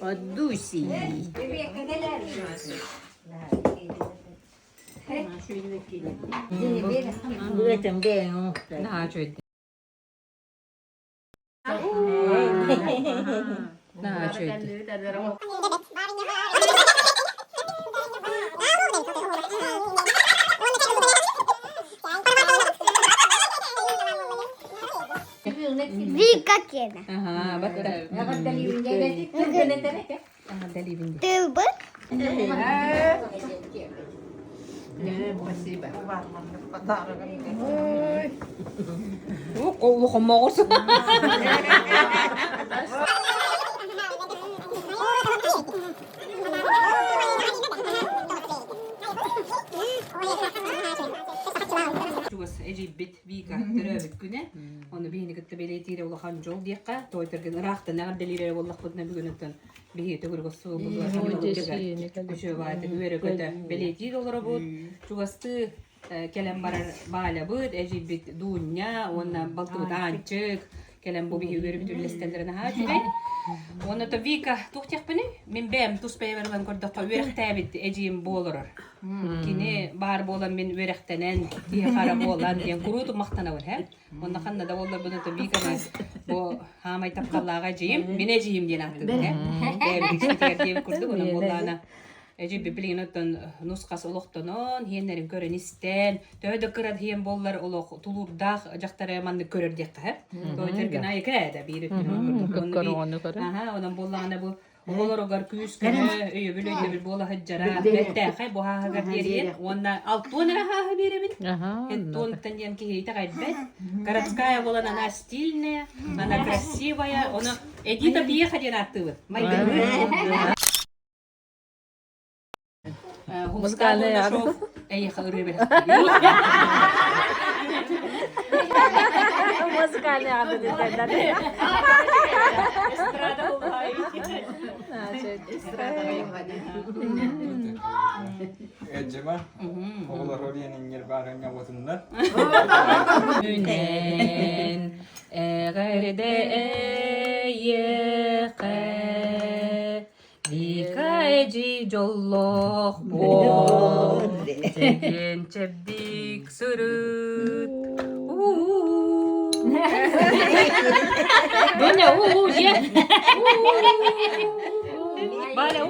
Oddusi. Bữa chấm đèn không? 나와줘야 돼. 나와줘야 돼. Vika kena. Aha, 맞다. 달리빈데. Tuba. 어, 먹었어. Ejib bit vika teröbit güne. Onu bihini gitti belediye olahan jol diyeka. Toytergen rahtı ne delire wallah kudna bugününden bihi tegurgo su bullar. Şu vaat güvere göte belediye olara bu. Çugastı kelem barar bala bud ejib bit dunya ona baltu dançık. Kelem bu bihi görüp türlestenlerine ha şurayı. Onu da vika tuhtiyak beni. Min bem tuspayverden korda verek tabit ejim bolurur. Kini bar bolan men verektenen diye kara bolan diye kurutu maktana var he. Onda kanna da bolla bunu da vika bu hamay tapkallaga jiyim, mine jiyim diye naktı he. Tabit diye kurdu bunu bollana. Ejib bibilin otan nuskas oloqtonon hienlerin körün isten. Töde kırad hien bollar oloq tulur dağ jaktara mandı körür diye he. Toytergen ay kırada bir ütün. Aha, ondan bollana bu Olorogar küskene, öyle böyle bir bola haccara, bette, hay bu ha hagar diye, onda altona ha birebin. Это тандем ки такая бет. Городская была она стильная, она красивая, она Эдита приехали на ты. Музыкальная яга. Ехал рыбы. Музыкальная яга dedi. Эстрада была. Ecema, oğullar oraya yer bağırına oturdular. Ünen eğerde eyeke Vika eci jolloh bol Segen çebdik sırıt Donya ye Bana